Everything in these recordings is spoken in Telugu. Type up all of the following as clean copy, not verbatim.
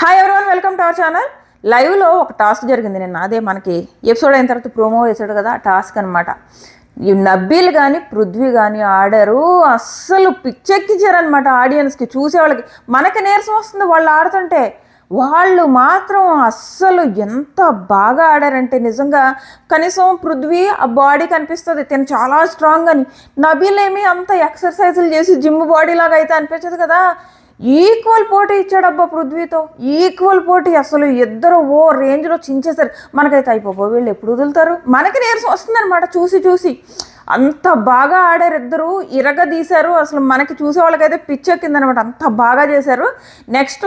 Hi everyone, welcome to our channel. లైవ్లో ఒక టాస్క్ జరిగింది నిన్న. అదే మనకి ఎపిసోడ్ అయిన తర్వాత ప్రోమో వేసాడు కదా, ఆ టాస్క్ అనమాట. ఈ నబ్బీల్ కానీ పృథ్వీ కానీ ఆడారు, అస్సలు పిచ్చెక్కించారనమాట ఆడియన్స్కి, చూసేవాళ్ళకి. మనకి నీరసం వస్తుంది వాళ్ళు ఆడుతుంటే, వాళ్ళు మాత్రం అస్సలు ఎంత బాగా ఆడారంటే నిజంగా. కనీసం పృథ్వీ ఆ బాడీ కనిపిస్తుంది, తను చాలా స్ట్రాంగ్ అని. నబీల్ ఏమి అంత ఎక్సర్సైజులు చేసి జిమ్ బాడీ లాగా అయితే అనిపించదు కదా. ఈక్వల్ పోటీ ఇచ్చాడబ్బా పృథ్వీతో, ఈక్వల్ పోటీ. అసలు ఇద్దరు ఓ రేంజ్లో చించేశారు. మనకైతే అయిపోయి వీళ్ళు ఎప్పుడు వదులుతారు, మనకి నీరసం వస్తుందన్నమాట చూసి చూసి. అంత బాగా ఆడారు ఇద్దరు, ఇరగదీశారు. అసలు మనకి చూసే వాళ్ళకైతే పిచ్చెక్కిందనమాట, అంత బాగా చేశారు. నెక్స్ట్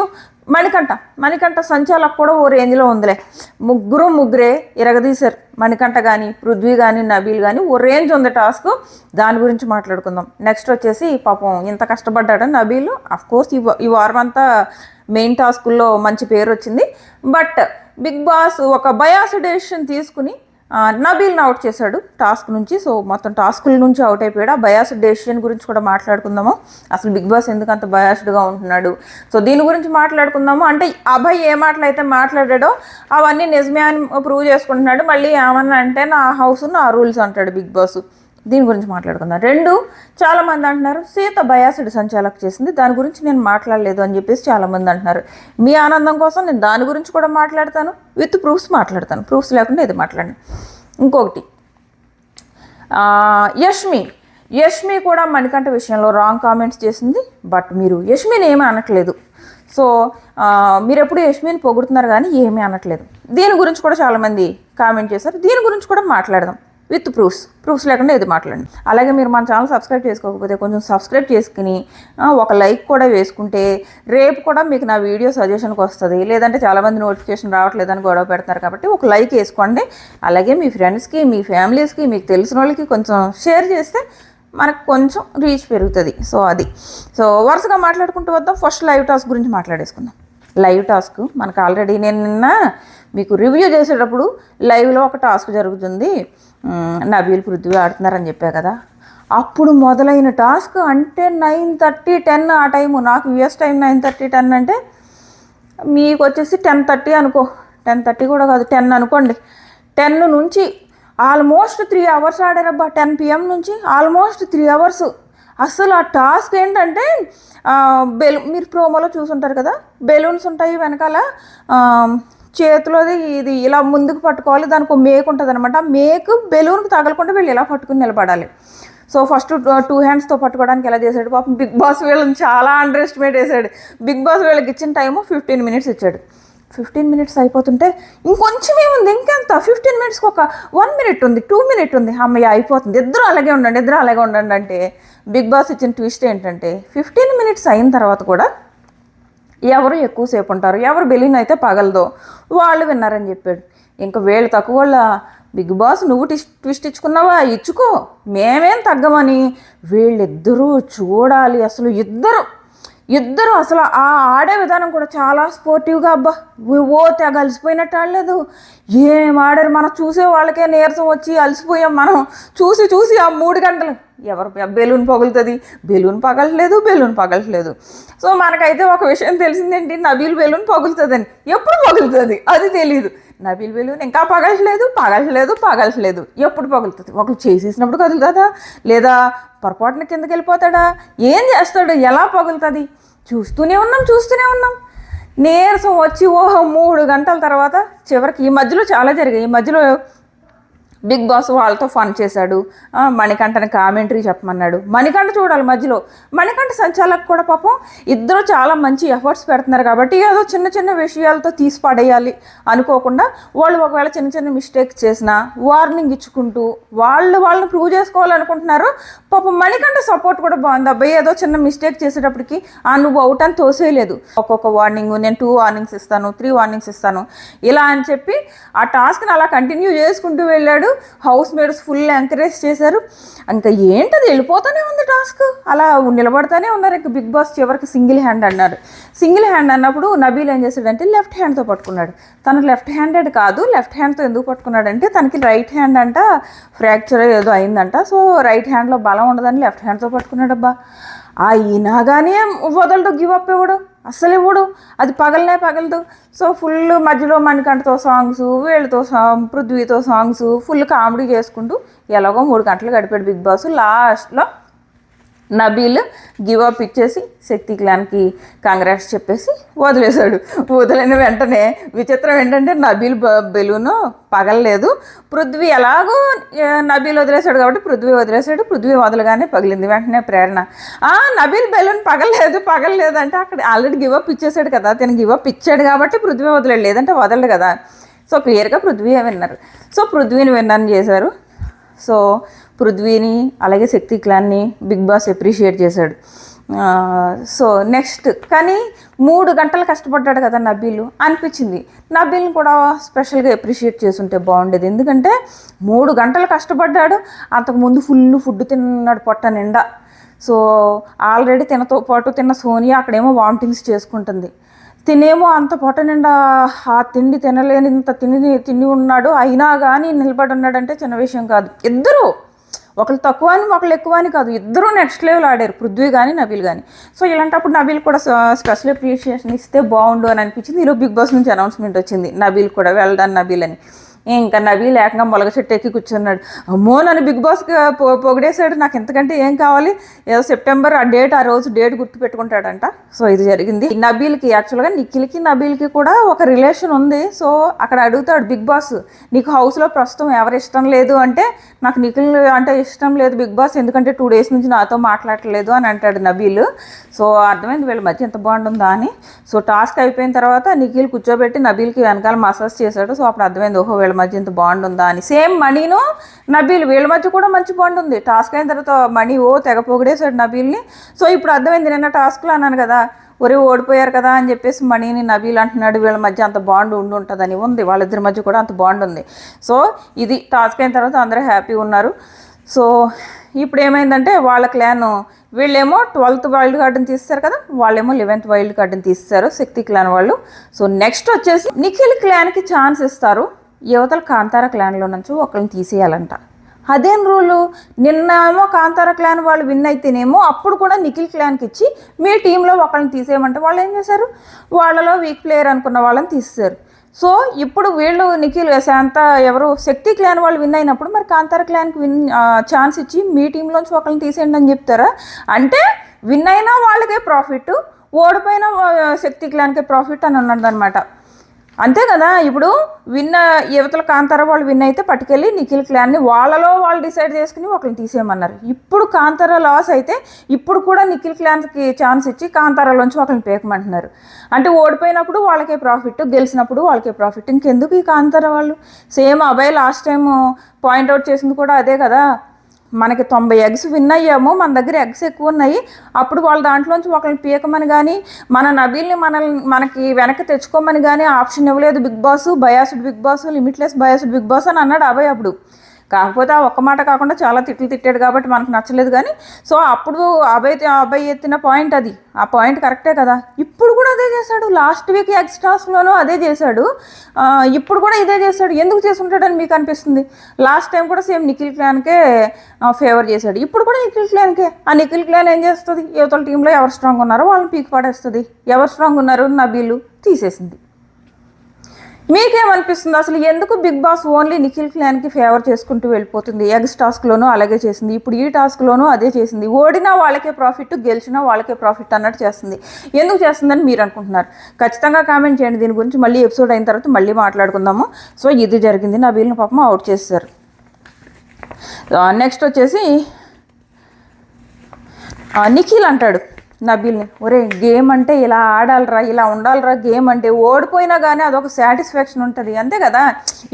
మణికంఠ సంచాలకు కూడా ఓ రేంజ్లో ఉందిలే. ముగ్గురే ఇరగదీశారు. మణికంఠ కానీ పృథ్వీ కానీ నబీల్ కానీ ఓ రేంజ్ ఉంది టాస్క్. దాని గురించి మాట్లాడుకుందాం. నెక్స్ట్ వచ్చేసి పాపం ఇంత కష్టపడ్డాడు నబీల్. అఫ్కోర్స్ ఈ వారం అంతా మెయిన్ టాస్కుల్లో మంచి పేరు వచ్చింది. బట్ బిగ్ బాస్ ఒక బయాస్డ్ డెసిషన్ తీసుకుని నబీల్ని అవుట్ చేశాడు టాస్క్ నుంచి. సో మొత్తం టాస్కుల నుంచి అవుట్ అయిపోయాడు. ఆ బయాస్డ్ డెసిషన్ గురించి కూడా మాట్లాడుకుందాము. అసలు బిగ్ బాస్ ఎందుకు అంత బయాస్డ్గా ఉంటున్నాడు, సో దీని గురించి మాట్లాడుకుందాము. అంటే అభయ్ ఏ మాటలు అయితే మాట్లాడాడో అవన్నీ నిజమే అని ప్రూవ్ చేసుకుంటున్నాడు. మళ్ళీ ఏమన్నా అంటే నా హౌస్ నా రూల్స్ అంటాడు బిగ్ బాస్. దీని గురించి మాట్లాడుకుందాం. రెండు, చాలామంది అంటున్నారు సీత బయాస్డ్ సంచాలక్ చేసింది, దాని గురించి నేను మాట్లాడలేదు అని చెప్పేసి చాలామంది అంటున్నారు. మీ ఆనందం కోసం నేను దాని గురించి కూడా మాట్లాడతాను, విత్ ప్రూఫ్స్ మాట్లాడతాను. ప్రూఫ్స్ లేకుండా ఇది మాట్లాడండి. ఇంకొకటి, యష్మి కూడా మణికంఠ విషయంలో రాంగ్ కామెంట్స్ చేసింది. బట్ మీరు యష్మిని ఏమీ అనట్లేదు. సో మీరు ఎప్పుడు యష్మిని పొగుడుతున్నారు కానీ ఏమీ అనట్లేదు. దీని గురించి కూడా చాలామంది కామెంట్ చేశారు. దీని గురించి కూడా మాట్లాడదాం విత్ ప్రూఫ్స్ లేకుండా ఇది మాట్లాడండి. అలాగే మీరు మన ఛానల్ సబ్స్క్రైబ్ చేసుకోకపోతే కొంచెం సబ్స్క్రైబ్ చేసుకుని ఒక లైక్ కూడా వేసుకుంటే రేపు కూడా మీకు నా వీడియో సజెషన్కి వస్తుంది. లేదంటే చాలామంది నోటిఫికేషన్ రావట్లేదని గొడవ పెడతారు కాబట్టి ఒక లైక్ వేసుకోండి. అలాగే మీ ఫ్రెండ్స్కి, మీ ఫ్యామిలీస్కి, మీకు తెలిసిన వాళ్ళకి కొంచెం షేర్ చేస్తే మనకు కొంచెం రీచ్ పెరుగుతుంది. సో వరుసగా మాట్లాడుకుంటూ వద్దాం. ఫస్ట్ లైవ్ టాస్క్ గురించి మాట్లాడేసుకుందాం. లైవ్ టాస్క్ మనకు ఆల్రెడీ నేను నిన్న మీకు రివ్యూ చేసేటప్పుడు లైవ్లో ఒక టాస్క్ జరుగుతుంది, నబీల్ పృథ్వీ ఆడుతున్నారని చెప్పా కదా. అప్పుడు మొదలైన టాస్క్ అంటే 9:30, 10 ఆ టైము. నాకు యూఎస్ టైం 9:30, 10 అంటే మీకు వచ్చేసి 10:30 అనుకో. 10:30 కూడా కాదు, 10 అనుకోండి. 10 నుంచి ఆల్మోస్ట్ 3 అవర్స్ ఆడారబ్బా. 10 PM నుంచి ఆల్మోస్ట్ 3 అవర్స్. అసలు ఆ టాస్క్ ఏంటంటే మీరు ప్రోమోలో చూసుంటారు కదా, బెలూన్స్ ఉంటాయి వెనకాల, చేతిలోది ఇది ఇలా ముందుకు పట్టుకోవాలి, దానికి ఒక మేకు ఉంటుంది అనమాట. మేకు బెలూన్కి తగలకుండా వీళ్ళు ఇలా పట్టుకుని నిలబడాలి. సో ఫస్ట్ 2 హ్యాండ్స్తో పట్టుకోవడానికి ఎలా చేశాడు పాపం బిగ్ బాస్. వీళ్ళని చాలా అండర్ ఎస్టిమేట్ చేశాడు బిగ్ బాస్. వీళ్ళకి ఇచ్చిన టైము 15 మినిట్స్ ఇచ్చాడు. 15 మినిట్స్ అయిపోతుంటే ఇంకొంచెమే ఉంది, ఇంకెంత 15 మినిట్స్కి ఒక 1 మినిట్ ఉంది, 2 మినిట్ ఉంది, అమ్మయ్య అయిపోతుంది, ఇద్దరు అలాగే ఉండండి అంటే బిగ్ బాస్ ఇచ్చిన ట్విస్ట్ ఏంటంటే 15 మినిట్స్ అయిన తర్వాత కూడా ఎవరు ఎక్కువసేపు ఉంటారు, ఎవరు బెలూన్ అయితే పగలదో వాళ్ళు విన్నారని చెప్పాడు. ఇంకా వీళ్ళు తక్కువ వాళ్ళ, బిగ్ బాస్ నువ్వు ట్విస్ట్ ఇచ్చుకున్నావా, ఇచ్చుకో, మేమేం తగ్గమని. వీళ్ళిద్దరూ చూడాలి. అసలు ఇద్దరు అసలు ఆ ఆడే విధానం కూడా చాలా స్పోర్టివ్గా, అబ్బా ఓ తెగ అలసిపోయినట్టు ఆడలేదు. ఏం ఆడారు, మనం చూసే వాళ్ళకే నీరసం వచ్చి అలసిపోయాం మనం చూసి ఆ 3 గంటలు. ఎవరు బెలూన్ పగలట్లేదు. సో మనకైతే ఒక విషయం తెలిసిందేంటి, నబీల్ బెలూన్ పగులుతుందని. ఎప్పుడు పగులుతుంది అది తెలియదు. నబీల్ బెలూన్ ఇంకా పగలట్లేదు. ఎప్పుడు పగులుతుంది? ఒకరు చేసేసినప్పుడు కదులుతుందా, లేదా పొరపాటున కిందకి వెళ్ళిపోతాడా, ఏం చేస్తాడు, ఎలా పగులుతుంది? చూస్తూనే ఉన్నాం. నీరసం వచ్చి 3 గంటల తర్వాత చివరికి ఈ మధ్యలో చాలా జరిగాయి. ఈ మధ్యలో బిగ్ బాస్ వాళ్ళతో ఫన్ చేశాడు. మణికంఠని కామెంటరీ చెప్పమన్నాడు. మణికంఠ చూడాలి మధ్యలో. మణికంఠ సంచాలకు కూడా పాపం ఇద్దరు చాలా మంచి ఎఫర్ట్స్ పెడుతున్నారు కాబట్టి ఏదో చిన్న విషయాలతో తీసి పడేయాలి అనుకోకుండా వాళ్ళు ఒకవేళ చిన్న మిస్టేక్స్ చేసినా వార్నింగ్ ఇచ్చుకుంటూ వాళ్ళని ప్రూవ్ చేసుకోవాలనుకుంటున్నారు. పాపం మణికంఠ సపోర్ట్ కూడా బాగుంది. అబ్బాయి ఏదో చిన్న మిస్టేక్ చేసేటప్పటికి నువ్వు అవుట్ అని తోసేయలేదు. ఒక్కొక్క వార్నింగ్, నేను 2 వార్నింగ్స్ ఇస్తాను, 3 వార్నింగ్స్ ఇస్తాను ఇలా అని చెప్పి ఆ టాస్క్ని అలా కంటిన్యూ చేసుకుంటూ వెళ్ళాడు. హౌస్ మేట్స్ ఫుల్ ఎంకరేజ్ చేశారు. ఇంకా ఏంటది వెళ్ళిపోతూనే ఉంది టాస్క్, అలా నిలబడతానే ఉన్నారు. ఇంకా బిగ్ బాస్ చివరికి సింగిల్ హ్యాండ్ అన్నారు. సింగిల్ హ్యాండ్ అన్నప్పుడు నబీల్ ఏం చేశాడంటే లెఫ్ట్ హ్యాండ్తో పట్టుకున్నాడు. తను లెఫ్ట్ హ్యాండెడ్ కాదు, లెఫ్ట్ హ్యాండ్తో ఎందుకు పట్టుకున్నాడంటే తనకి రైట్ హ్యాండ్ అంట ఫ్రాక్చర్ ఏదో అయిందంట. సో రైట్ హ్యాండ్లో బలం ఉండదని లెఫ్ట్ హ్యాండ్తో పట్టుకున్నాడబ్బా. అయినా కానీ వదలడు, గివ్ అప్ ఇవ్వడు. అస్సలు ఇవ్వడు, అది పగలనే పగలదు. సో ఫుల్ మధ్యలో మణికంఠతో సాంగ్స్, వీళ్ళతో పృథ్వీతో సాంగ్స్, ఫుల్ కామెడీ చేసుకుంటూ ఎలాగో 3 గంటలు గడిపాడు బిగ్ బాస్. లాస్ట్లో నబీల్ గివ్ అప్ ఇచ్చేసి శక్తి క్లాన్కి కంగ్రాట్స్ చెప్పేసి వదిలేశాడు. వదిలిన వెంటనే విచిత్రం ఏంటంటే నబీల్ బెలూను పగలలేదు. పృథ్వీ ఎలాగో నబీల్ వదిలేశాడు కాబట్టి పృథ్వీ వదిలేశాడు. పృథ్వీ వదలగానే పగిలింది. వెంటనే ప్రేరణ నబీల్ బెలూన్ పగలలేదు అంటే అక్కడ ఆల్రెడీ గివ్ అప్ ఇచ్చేసాడు కదా, తను గివ్ అప్ ఇచ్చాడు కాబట్టి పృథ్వీ వదిలేడు, లేదంటే వదలడు కదా. సో క్లియర్గా పృథ్వీ విన్నారు. సో పృథ్వీని విన్నర్ చేశారు. సో పృథ్వీని అలాగే శక్తి క్లాన్ని బిగ్ బాస్ అప్రిషియేట్ చేశాడు. సో నెక్స్ట్ కానీ 3 గంటలు కష్టపడ్డాడు కదా నబీల్ అనిపించింది. నబీల్ని కూడా స్పెషల్గా అప్రిషియేట్ చేసుంటే బాగుండేది. ఎందుకంటే 3 గంటలు కష్టపడ్డాడు. అంతకుముందు ఫుల్ ఫుడ్ తిన్నాడు పొట్ట నిండా. సో ఆల్రెడీ తినతో పాటు తిన్న సోనియా అక్కడేమో వామిటింగ్స్ చేసుకుంటుంది. తినేమో అంత పొట్ట నిండా ఆ తిండి తినలేనింత తిని ఉన్నాడు. అయినా కానీ నిలబడి ఉన్నాడంటే చిన్న విషయం కాదు. ఇద్దరు ఒకళ్ళు తక్కువ అని ఒకళ్ళు ఎక్కువ అని కాదు, ఇద్దరూ నెక్స్ట్ లెవెల్ ఆడారు, పృథ్వీ కానీ నబీల్ కానీ. సో ఇలాంటప్పుడు నబీల్ కూడా స్పెషల్ అప్రిషియేషన్ ఇస్తే బాగుండు అని అనిపించింది. ఈరోజు బిగ్ బాస్ నుంచి అనౌన్స్మెంట్ వచ్చింది నబీల్ కూడా వెల్డన్ నబీల్ అని. ఇంకా నబీల్ ఏకంగా మొలగ చెట్టు ఎక్కి కూర్చున్నాడు. అమ్మో నన్ను బిగ్ బాస్కి పొగిడేశాడు, నాకు ఎంతకంటే ఏం కావాలి, ఏదో సెప్టెంబర్ ఆ రోజు డేట్ గుర్తు పెట్టుకుంటాడంట. సో ఇది జరిగింది. నబీల్కి యాక్చువల్గా నిఖిల్కి నబీల్కి కూడా ఒక రిలేషన్ ఉంది. సో అక్కడ అడుగుతాడు బిగ్ బాస్, నీకు హౌస్లో ప్రస్తుతం ఎవరు ఇష్టం లేదు అంటే నాకు నిఖిల్ అంటే ఇష్టం లేదు బిగ్ బాస్, ఎందుకంటే 2 days నుంచి నాతో మాట్లాడలేదు అని అంటాడు నబీల్. సో అర్థమైంది వీళ్ళ మధ్య ఎంత బాగుంటుందా అని. సో టాస్క్ అయిపోయిన తర్వాత నిఖిల్ కూర్చోబెట్టి నబీల్కి వెనకాల మసాజ్ చేశాడు. సో అప్పుడు అర్థమైంది ఓహో వీళ్ళ మధ్య ఎంత బాండ్ ఉందా అని. సేమ్ మనీను నబీల్ వీళ్ళ మధ్య కూడా మంచి బాండ్ ఉంది. టాస్క్ అయిన తర్వాత మనీ తెగ పొగిడేశాడు నబీల్ని. సో ఇప్పుడు అర్థమైంది, నిన్న టాస్క్లో అన్నాను కదా ఒరే ఓడిపోయారు కదా అని చెప్పేసి మనీని నబీల్ అంటున్నాడు వీళ్ళ మధ్య అంత బాండ్ ఉంటుందని. ఉంది, వాళ్ళిద్దరి మధ్య కూడా అంత బాండ్ ఉంది. సో ఇది టాస్క్ అయిన తర్వాత అందరూ హ్యాపీగా ఉన్నారు. సో ఇప్పుడు ఏమైందంటే వాళ్ళ క్లాన్ వీళ్ళేమో 12th వైల్డ్ కార్డుని తీస్తారు కదా, వాళ్ళేమో 11th వైల్డ్ కార్డుని తీస్తారు శక్తి క్లాన్ వాళ్ళు. సో నెక్స్ట్ వచ్చేసి నిఖిల్ క్లాన్కి ఛాన్స్ ఇస్తారు. యువతల కాంతార క్లాన్లో నుంచి ఒకరిని తీసేయాలంట. అదేం రూలు, నిన్న ఏమో కాంతార క్లాన్ వాళ్ళు విన్ అయితేనేమో అప్పుడు కూడా నిఖిల్ క్లాన్కి ఇచ్చి మీ టీంలో ఒకరిని తీసేయమంటే వాళ్ళు ఏం చేశారు, వాళ్ళలో వీక్ ప్లేయర్ అనుకున్న వాళ్ళని తీసేశారు. సో ఇప్పుడు వీళ్ళు నిఖిల్ శాంత ఎవరు శక్తి క్లాన్ వాళ్ళు విన్ అయినప్పుడు మరి కాంతార క్లాన్కి ఛాన్స్ ఇచ్చి మీ టీంలోంచి ఒకరిని తీసేయండి అని చెప్తారా? అంటే విన్ అయినా వాళ్ళకే ప్రాఫిట్, ఓడిపోయిన శక్తి క్లాన్కే ప్రాఫిట్ అని ఉన్నదన్నమాట. అంతే కదా. ఇప్పుడు యువతల కాంతార వాళ్ళు విన్ అయితే పట్టుకెళ్ళి నిఖిల్ క్లాన్ని వాళ్ళలో వాళ్ళు డిసైడ్ చేసుకుని ఒకరిని తీసేయమన్నారు. ఇప్పుడు కాంతార లాస్ అయితే ఇప్పుడు కూడా నిఖిల్ క్లాన్కి ఛాన్స్ ఇచ్చి కాంతారాలోంచి ఒకరిని పేకమంటున్నారు. అంటే ఓడిపోయినప్పుడు వాళ్ళకే ప్రాఫిట్, గెలిచినప్పుడు వాళ్ళకే ప్రాఫిట్. ఇంకెందుకు ఈ కాంతార వాళ్ళు? సేమ్ అబ్బాయి లాస్ట్ టైం పాయింట్అవుట్ చేసింది కూడా అదే కదా, మనకి 90 eggs విన్ అయ్యాము, మన దగ్గర ఎగ్స్ ఎక్కువ ఉన్నాయి, అప్పుడు వాళ్ళ దాంట్లోంచి ఒకరిని పీకమని కానీ మన నబీల్ని మనకి వెనక్కి తెచ్చుకోమని కానీ ఆప్షన్ ఇవ్వలేదు big boss. Biased big boss, limitless biased big boss అని అన్నాడు అబ్బాయి అప్పుడు. కాకపోతే ఆ ఒక్క మాట కాకుండా చాలా తిట్లు తిట్టాడు కాబట్టి మనకు నచ్చలేదు. కానీ సో అప్పుడు అబ్బాయి ఎత్తిన పాయింట్ అది, ఆ పాయింట్ కరెక్టే కదా. ఇప్పుడు కూడా అదే చేశాడు. లాస్ట్ వీక్ ఎక్స్ట్రాస్లోనూ అదే చేశాడు, ఇప్పుడు కూడా ఇదే చేశాడు. ఎందుకు చేసుకుంటాడని మీకు అనిపిస్తుంది? లాస్ట్ టైం కూడా సేమ్ నిఖిల్ క్లాన్కే ఫేవర్ చేశాడు, ఇప్పుడు కూడా నిఖిల్ క్లాన్కే. ఆ నిఖిల్ క్లాన్ ఏం చేస్తుంది, యువతల టీంలో ఎవరు స్ట్రాంగ్ ఉన్నారో వాళ్ళని పీక్ పడేస్తుంది. ఎవరు స్ట్రాంగ్ ఉన్నారు, నబీలు తీసేసింది. మీకేమనిపిస్తుంది అసలు? ఎందుకు బిగ్ బాస్ ఓన్లీ నిఖిల్ క్లాన్కి ఫేవర్ చేసుకుంటూ వెళ్ళిపోతుంది? ఎగ్స్ టాస్క్లోనూ అలాగే చేసింది, ఇప్పుడు ఈ టాస్క్లోనూ అదే చేసింది. ఓడినా వాళ్ళకే ప్రాఫిట్, గెలిచినా వాళ్ళకే ప్రాఫిట్ అన్నట్టు చేస్తుంది. ఎందుకు చేస్తుందని మీరు అనుకుంటున్నారు? ఖచ్చితంగా కామెంట్ చేయండి. దీని గురించి మళ్ళీ ఎపిసోడ్ అయిన తర్వాత మళ్ళీ మాట్లాడుకుందాము. సో ఇది జరిగింది, నబీల్ని పాపం అవుట్ చేస్తారు. నెక్స్ట్ వచ్చేసి నిఖిల్ అంటాడు నబీల్ని, ఒరే గేమ్ అంటే ఇలా ఆడాలరా, ఇలా ఉండాలరా, గేమ్ అంటే ఓడిపోయినా కానీ అదొక సాటిస్ఫాక్షన్ ఉంటుంది, అంతే కదా.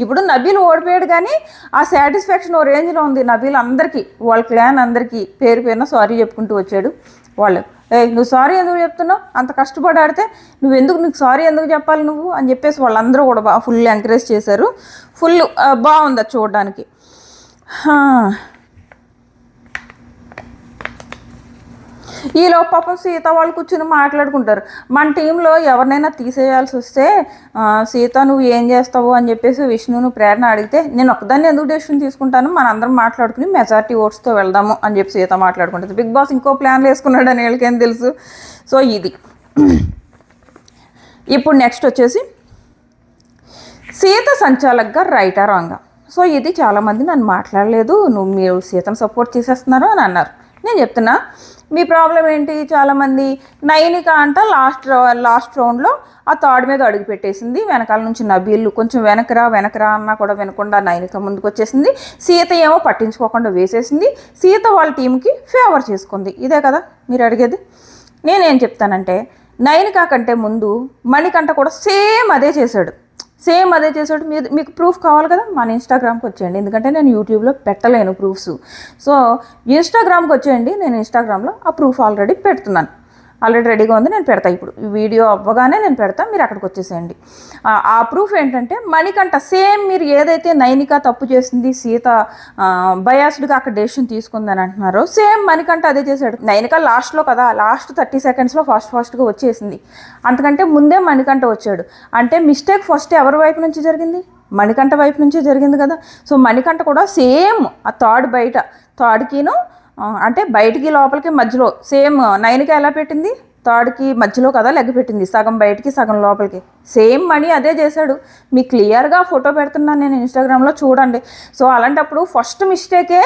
ఇప్పుడు నబీల్ ఓడిపోయాడు కానీ ఆ సాటిస్ఫాక్షన్ ఓ రేంజ్లో ఉంది నబీల్. అందరికీ వాళ్ళ క్లాన్ అందరికీ పేరు పేరున సారీ చెప్పుకుంటూ వచ్చాడు. వాళ్ళు నువ్వు సారీ ఎందుకు చెప్తున్నావు, అంత కష్టపడి ఆడితే నీకు సారీ ఎందుకు చెప్పాలి నువ్వు అని చెప్పేసి వాళ్ళందరూ కూడా ఫుల్ ఎంకరేజ్ చేశారు. ఫుల్ బాగుంది అది చూడడానికి. ఈలో పాపం సీత వాళ్ళు కూర్చుని మాట్లాడుకుంటారు. మన టీంలో ఎవరినైనా తీసేయాల్సి వస్తే సీత నువ్వు ఏం చేస్తావు అని చెప్పేసి విష్ణును ప్రేరణ అడిగితే నేను ఒక్కదాన్ని ఎందుకు డెసిషన్ తీసుకుంటాను, మనందరం మాట్లాడుకుని మెజారిటీ ఓట్స్తో వెళ్దాము అని చెప్పి సీత మాట్లాడుకుంటుంది. బిగ్ బాస్ ఇంకో ప్లాన్లు వేసుకున్నాడు అని వీళ్ళకేం తెలుసు. సో ఇది ఇప్పుడు నెక్స్ట్ వచ్చేసి సీత సంచాలక్గా రైటా రాంగా. సో ఇది చాలామంది నన్ను మాట్లాడలేదు, మీరు సీతను సపోర్ట్ చేసేస్తున్నారు అని అన్నారు. నేను చెప్తున్నా మీ ప్రాబ్లం ఏంటి? చాలామంది నైనిక అంట లాస్ట్ రౌండ్లో ఆ తాడు మీద అడుగు పెట్టేసింది, వెనకాల నుంచి నబీళ్ళు కొంచెం వెనకరా అన్నా కూడా వినకుండా నైనిక ముందుకు వచ్చేసింది, సీత ఏమో పట్టించుకోకుండా వేసేసింది, సీత వాళ్ళ టీంకి ఫేవర్ చేసుకుంది. ఇదే కదా మీరు అడిగేది? నేనేం చెప్తానంటే నైనిక కంటే ముందు మణికంఠ కూడా సేమ్ అదే చేశాడు. మీకు ప్రూఫ్ కావాలి కదా, మన ఇన్స్టాగ్రామ్కి వచ్చేయండి, ఎందుకంటే నేను యూట్యూబ్లో పెట్టలేను ప్రూఫ్స్. సో ఇన్స్టాగ్రామ్కి వచ్చేయండి, నేను ఇన్స్టాగ్రామ్లో ఆ ప్రూఫ్ ఆల్రెడీ పెడుతున్నాను, ఆల్రెడీ రెడీగా ఉంది, నేను పెడతా. ఇప్పుడు వీడియో అవ్వగానే నేను పెడతా, మీరు అక్కడికి వచ్చేసేయండి. ఆ ప్రూఫ్ ఏంటంటే మణికంఠ సేమ్ మీరు ఏదైతే నైనిక తప్పు చేసింది, సీత బయాస్డ్గా అక్కడ డెసిషన్ తీసుకుందని అంటున్నారో సేమ్ మణికంఠ అదే చేశాడు. నైనిక లాస్ట్లో కదా, లాస్ట్ 30 సెకండ్స్లో ఫాస్ట్గా వచ్చేసింది, అంతకంటే ముందే మణికంఠ వచ్చాడు. అంటే మిస్టేక్ ఫస్ట్ ఎవరి వైపు నుంచి జరిగింది? మణికంఠ వైపు నుంచే జరిగింది కదా. సో మణికంఠ కూడా సేమ్ ఆ తాడుకిను అంటే బయటికి లోపలికి మధ్యలో సేమ్ నైనిక ఎలా పెట్టింది, తాడుకి మధ్యలో కదా లెగ్ పెట్టింది, సగం బయటికి సగం లోపలికి, సేమ్ మణి అదే చేశాడు. మీకు క్లియర్గా ఫోటో పెడుతున్నాను నేను ఇన్స్టాగ్రామ్లో చూడండి. సో అలాంటప్పుడు ఫస్ట్ మిస్టేకే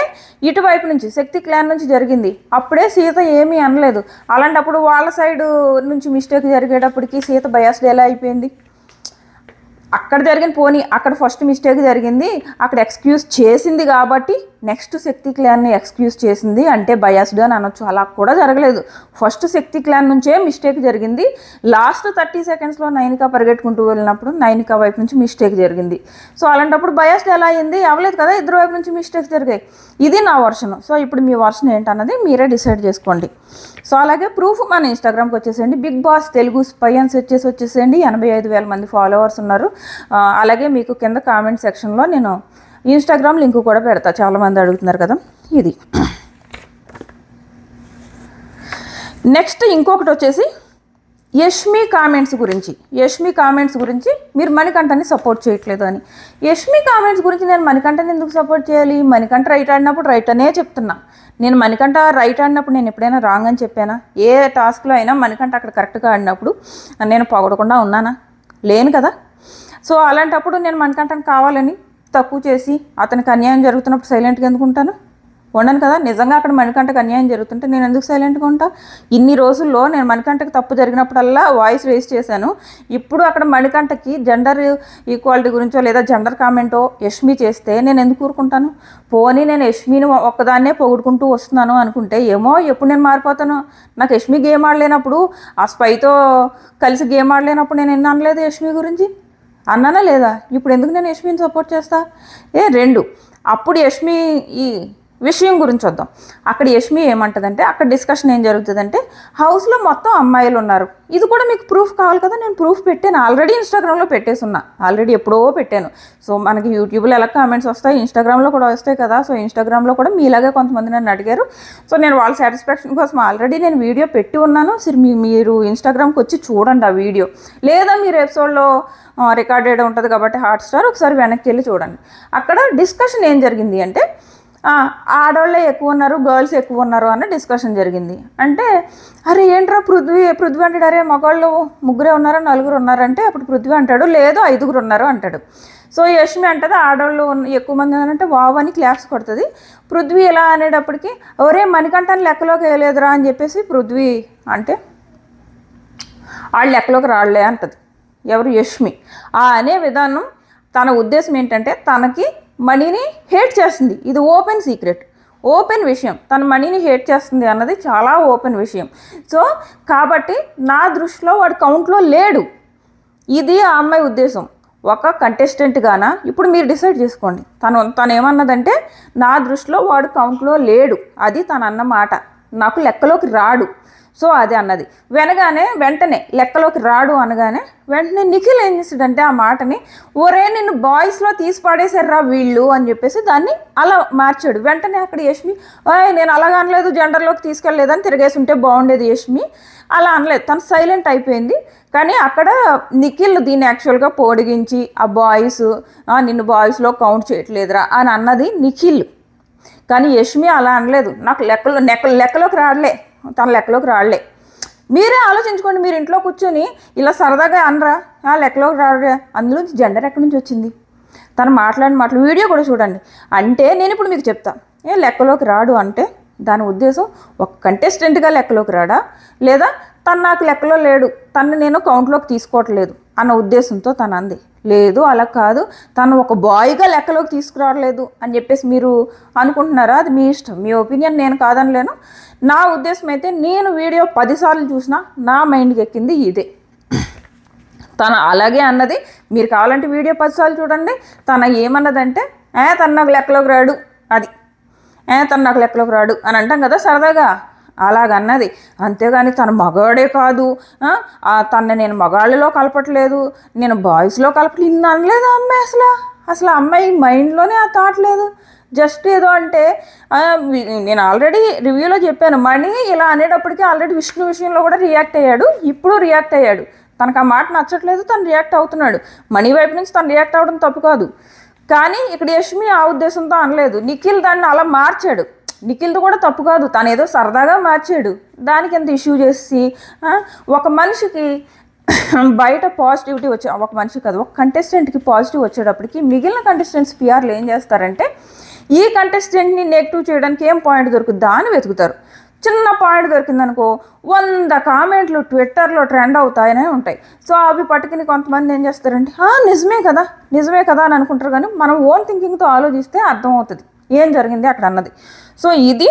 ఇటువైపు నుంచి శక్తి క్లాన్ నుంచి జరిగింది, అప్పుడే సీత ఏమీ అనలేదు. అలాంటప్పుడు వాళ్ళ సైడ్ నుంచి మిస్టేక్ జరిగేటప్పటికి సీత బయాస్డ్ ఎలా అయిపోయింది? అక్కడ జరిగిన పోనీ అక్కడ ఫస్ట్ మిస్టేక్ జరిగింది, అక్కడ ఎక్స్క్యూజ్ చేసింది కాబట్టి నెక్స్ట్ శక్తి క్లాన్ని ఎక్స్క్యూజ్ చేసింది అంటే బయాస్డ్ అని అనొచ్చు. అలా కూడా జరగలేదు, ఫస్ట్ శక్తి క్లాన్ నుంచే మిస్టేక్ జరిగింది. లాస్ట్ 30 సెకండ్స్లో నైనిక పరిగెట్టుకుంటూ వెళ్ళినప్పుడు నైనిక వైపు నుంచి మిస్టేక్ జరిగింది. సో అలాంటప్పుడు బయాస్డ్ ఎలా అయింది? అవ్వలేదు కదా, ఇద్దరు వైపు నుంచి మిస్టేక్స్ జరిగాయి. ఇది నా వర్షన్. సో ఇప్పుడు మీ వర్షన్ ఏంటన్నది మీరే డిసైడ్ చేసుకోండి. సో అలాగే ప్రూఫ్ మన ఇన్స్టాగ్రామ్కి వచ్చేసేయండి, బిగ్ బాస్ తెలుగు స్పై అని సెర్చ్ చేసి వచ్చేసేయండి. 85,000 మంది ఫాలోవర్స్ ఉన్నారు. అలాగే మీకు కింద కామెంట్ సెక్షన్లో నేను ఇన్స్టాగ్రామ్ లింక్ కూడా పెడతా, చాలామంది అడుగుతున్నారు కదా. ఇది నెక్స్ట్ ఇంకొకటి వచ్చేసి యష్మి కామెంట్స్ గురించి మీరు మణికంఠని సపోర్ట్ చేయట్లేదు అని. యష్మి కామెంట్స్ గురించి నేను మణికంఠని ఎందుకు సపోర్ట్ చేయాలి? మణికంఠ రైట్ ఆడినప్పుడు రైట్ అనే చెప్తున్నా. నేను మణికంఠ రైట్ ఆడినప్పుడు నేను ఎప్పుడైనా రాంగ్ అని చెప్పానా? ఏ టాస్క్లో అయినా మణికంఠ అక్కడ కరెక్ట్గా ఆడినప్పుడు నేను పొగడకుండా ఉన్నానా? లేను కదా. సో అలాంటప్పుడు నేను మణికంఠని కావాలని తక్కువ చేసి అతనికి అన్యాయం జరుగుతున్నప్పుడు సైలెంట్గా ఎందుకు ఉంటాను? ఉండను కదా. నిజంగా అక్కడ మణికంఠకి అన్యాయం జరుగుతుంటే నేను ఎందుకు సైలెంట్గా ఉంటా? ఇన్ని రోజుల్లో నేను మణికంఠకి తప్పు జరిగినప్పుడల్లా వాయిస్ రేస్ చేశాను. ఇప్పుడు అక్కడ మణికంఠకి జెండర్ ఈక్వాలిటీ గురించో లేదా జెండర్ కామెంటో యష్మి చేస్తే నేను ఎందుకు ఊరుకుంటాను? పోనీ నేను యష్మిని ఒక్కదాన్నే పొగుడుకుంటూ వస్తున్నాను అనుకుంటే ఏమో ఎప్పుడు నేను మారిపోతాను. నాకు యష్మి గేమ్ ఆడలేనప్పుడు, ఆ స్పైతో కలిసి గేమ్ ఆడలేనప్పుడు నేను ఎన్ని అనలేదు యష్మి గురించి? అన్నానా లేదా? ఇప్పుడు ఎందుకు నేను యష్మిని సపోర్ట్ చేస్తా? అప్పుడు యష్మి ఈ విషయం గురించి వద్దాం. అక్కడ యష్మి ఏమంటుందంటే, అక్కడ డిస్కషన్ ఏం జరుగుతుందంటే, హౌస్లో మొత్తం అమ్మాయిలు ఉన్నారు. ఇది కూడా మీకు ప్రూఫ్ కావాలి కదా. నేను ప్రూఫ్ పెట్టాను, ఆల్రెడీ ఇన్స్టాగ్రామ్లో పెట్టేస్తున్నా, ఆల్రెడీ ఎప్పుడో పెట్టాను. సో మనకి యూట్యూబ్లో ఎలా కామెంట్స్ వస్తాయి, ఇన్స్టాగ్రామ్లో కూడా వస్తాయి కదా. సో ఇన్స్టాగ్రామ్లో కూడా మీలాగే కొంతమంది నన్ను అడిగారు. సో నేను వాళ్ళ సాటిస్ఫాక్షన్ కోసం ఆల్రెడీ నేను వీడియో పెట్టి ఉన్నాను. సరే మీరు ఇన్స్టాగ్రామ్కి వచ్చి చూడండి ఆ వీడియో, లేదా మీరు ఎపిసోడ్లో రికార్డెడ్ ఉంటుంది కాబట్టి హాట్స్టార్ ఒకసారి వెనక్కి వెళ్ళి చూడండి. అక్కడ డిస్కషన్ ఏం జరిగింది అంటే, ఆడవాళ్ళే ఎక్కువ ఉన్నారు, గర్ల్స్ ఎక్కువ ఉన్నారు అన్న డిస్కషన్ జరిగింది. అంటే అరే ఏంట్రా పృథ్వీ అంటాడు, అరే మగవాళ్ళు 3 ఉన్నారా 4 ఉన్నారంటే అప్పుడు పృథ్వీ అంటాడు లేదు 5 ఉన్నారు అంటాడు. సో యష్మి అంటది ఆడవాళ్ళు ఎక్కువ మంది ఉన్నారంటే వావ్ అని క్లాప్స్ కొడుతుంది. పృథ్వీ ఎలా అనేటప్పటికి ఒరే మణికంఠని లెక్కలోకి వేయలేదురా అని చెప్పేసి పృథ్వీ అంటే వాళ్ళు లెక్కలోకి రాళ్లే అంటది. ఎవరు? యష్మి. అనే విధానం తన ఉద్దేశం ఏంటంటే తనకి మనీని హేట్ చేస్తుంది. ఇది ఓపెన్ సీక్రెట్, ఓపెన్ విషయం. తన మనీని హేట్ చేస్తుంది అన్నది చాలా ఓపెన్ విషయం. సో కాబట్టి నా దృష్టిలో వాడు కౌంట్లో లేడు. ఇది ఆ అమ్మాయి ఉద్దేశం. ఒక కంటెస్టెంట్గానా ఇప్పుడు మీరు డిసైడ్ చేసుకోండి. తను ఏమన్నదంటే నా దృష్టిలో వాడు కౌంట్లో లేడు, అది తను అన్న మాట. నాకు లెక్కలోకి రాడు. సో అది అన్నది వెంటనే లెక్కలోకి రాడు అనగానే వెంటనే నిఖిల్ ఏం చేసాడంటే ఆ మాటని ఒరే నిన్ను బాయ్స్లో తీసి పడేశారా వీళ్ళు అని చెప్పేసి దాన్ని అలా మార్చాడు. వెంటనే అక్కడ యష్మి నేను అలాగ అనలేదు, జెండర్లోకి తీసుకెళ్ళలేదని తిరిగేసి ఉంటే బాగుండేది. యష్మి అలా అనలేదు, తను సైలెంట్ అయిపోయింది. కానీ అక్కడ నిఖిల్ దీన్ని యాక్చువల్గా పొడిగించి ఆ బాయ్స్ నిన్ను బాయ్స్లో కౌంట్ చేయట్లేదురా అని అన్నది నిఖిల్. కానీ యష్మి అలా అనలేదు. నాకు లెక్కలోకి రాడలే, తన లెక్కలోకి రాడలే. మీరే ఆలోచించుకోండి. మీరు ఇంట్లో కూర్చొని ఇలా సరదాగా అనరా లెక్కలోకి రాడురా, అందులో జెండర్ ఎక్కడి నుంచి వచ్చింది? తను మాట్లాడిన మాటలు వీడియో కూడా చూడండి. అంటే నేను ఇప్పుడు మీకు చెప్తా, లెక్కలోకి రాడు అంటే దాని ఉద్దేశం ఒక కంటెస్టెంట్గా లెక్కలోకి రాడా, లేదా తను నాకు లెక్కలో లేడు, తను నేను కౌంట్లోకి తీసుకోవట్లేదు అన్న ఉద్దేశంతో తను అంది. లేదు అలా కాదు, తను ఒక బాయ్గా లెక్కలోకి తీసుకురావట్లేదు అని చెప్పేసి మీరు అనుకుంటున్నారా? అది మీ ఇష్టం, మీ ఒపీనియన్, నేను కాదనలేను. నా ఉద్దేశం అయితే నేను వీడియో 10 సార్లు చూసినా నా మైండ్కి ఎక్కింది ఇదే. తను అలాగే అన్నది. మీరు కావాలంటే వీడియో 10 సార్లు చూడండి. తను ఏమన్నదంటే తను నాకు లెక్కలోకి రాడు, అది తను నాకు లెక్కలోకి రాడు అని అంటాం కదా సరదాగా, అలాగన్నది. అంతేగాని తను మగాడే కాదు, తను నేను మగాళ్ళలో కలపట్లేదు, నేను బాయ్స్లో కలపట్లేదు, ఇన్ని అనలేదు అమ్మాయి. అసలు అమ్మాయి మైండ్లోనే ఆ థాట్ లేదు. జస్ట్ ఏదో అంటే నేను ఆల్రెడీ రివ్యూలో చెప్పాను, మణి ఇలా అనేటప్పటికీ ఆల్రెడీ విష్ణు విషయంలో కూడా రియాక్ట్ అయ్యాడు, ఇప్పుడు రియాక్ట్ అయ్యాడు. తనకు ఆ మాట నచ్చట్లేదు, తను రియాక్ట్ అవుతున్నాడు. మణి వైపు నుంచి తను రియాక్ట్ అవ్వడం తప్పు కాదు, కానీ ఇక్కడ యష్మి ఆ ఉద్దేశంతో అనలేదు. నిఖిల్ దాన్ని అలా మార్చాడు, నిఖిల్ది కూడా తప్పు కాదు, తను ఏదో సరదాగా మార్చాడు. దానికి ఎంత ఇష్యూ చేసి ఒక మనిషికి బయట పాజిటివిటీ వచ్చే, ఒక మనిషి కాదు ఒక కంటెస్టెంట్కి పాజిటివ్ వచ్చేటప్పటికి మిగిలిన కంటెస్టెంట్స్ పిఆర్లు ఏం చేస్తారంటే ఈ కంటెస్టెంట్ని నెగిటివ్ చేయడానికి ఏం పాయింట్ దొరుకుతుందా అని వెతుకుతారు. చిన్న పాయింట్ దొరికిందనుకో 100 కామెంట్లు ట్విట్టర్లో ట్రెండ్ అవుతాయనే ఉంటాయి. సో అవి పట్టుకుని కొంతమంది ఏం చేస్తారంటే నిజమే కదా అని అనుకుంటారు. కానీ మనం ఓన్ థింకింగ్తో ఆలోచిస్తే అర్థమవుతుంది ఏం జరిగింది అక్కడ అన్నది. సో ఇది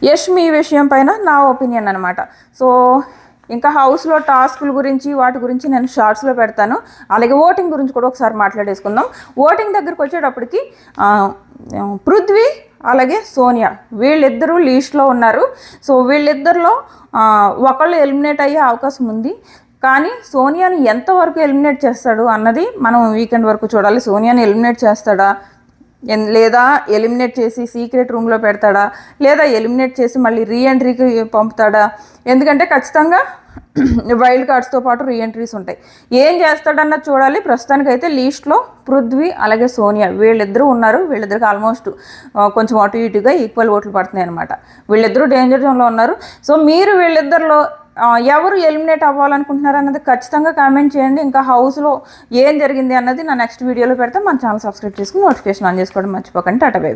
యష్మి విషయం పైన నా ఒపీనియన్ అనమాట. సో ఇంకా హౌస్లో టాస్కుల గురించి వాటి గురించి నేను షార్ట్స్లో పెడతాను. అలాగే ఓటింగ్ గురించి కూడా ఒకసారి మాట్లాడేసుకుందాం. ఓటింగ్ దగ్గరికి వచ్చేటప్పటికి పృథ్వీ అలాగే సోనియా వీళ్ళిద్దరూ లీస్ట్లో ఉన్నారు. సో వీళ్ళిద్దరిలో ఒకళ్ళు ఎలిమినేట్ అయ్యే అవకాశం ఉంది. కానీ సోనియాని ఎంతవరకు ఎలిమినేట్ చేస్తాడు అన్నది మనం వీకెండ్ వరకు చూడాలి. సోనియాని ఎలిమినేట్ చేస్తాడా, లేదా ఎలిమినేట్ చేసి సీక్రెట్ రూమ్లో పెడతాడా, లేదా ఎలిమినేట్ చేసి మళ్ళీ రీఎంట్రీకి పంపుతాడా? ఎందుకంటే ఖచ్చితంగా వైల్డ్ కార్డ్స్తో పాటు రీఎంట్రీస్ ఉంటాయి. ఏం చేస్తాడన్నది చూడాలి. ప్రస్తుతానికైతే లీస్ట్లో పృథ్వీ అలాగే సోనియా వీళ్ళిద్దరూ ఉన్నారు. వీళ్ళిద్దరికి ఆల్మోస్ట్ కొంచెం అటు ఇటుగా ఈక్వల్ ఓట్లు పడుతున్నాయి అనమాట. వీళ్ళిద్దరూ డేంజర్ జోన్లో ఉన్నారు. సో మీరు వీళ్ళిద్దరిలో ఎవరు ఎలిమినేట్ అవ్వాలనుకుంటున్నారు అన్నది ఖచ్చితంగా కామెంట్ చేయండి. ఇంకా హౌస్లో ఏం జరిగింది అన్నది నా నెక్స్ట్ వీడియోలో పెడితే మన ఛానల్ సబ్స్క్రైబ్ చేసుకుని నోటిఫికేషన్ ఆన్ చేసుకోవడం మర్చిపోకండి. Tata bye by.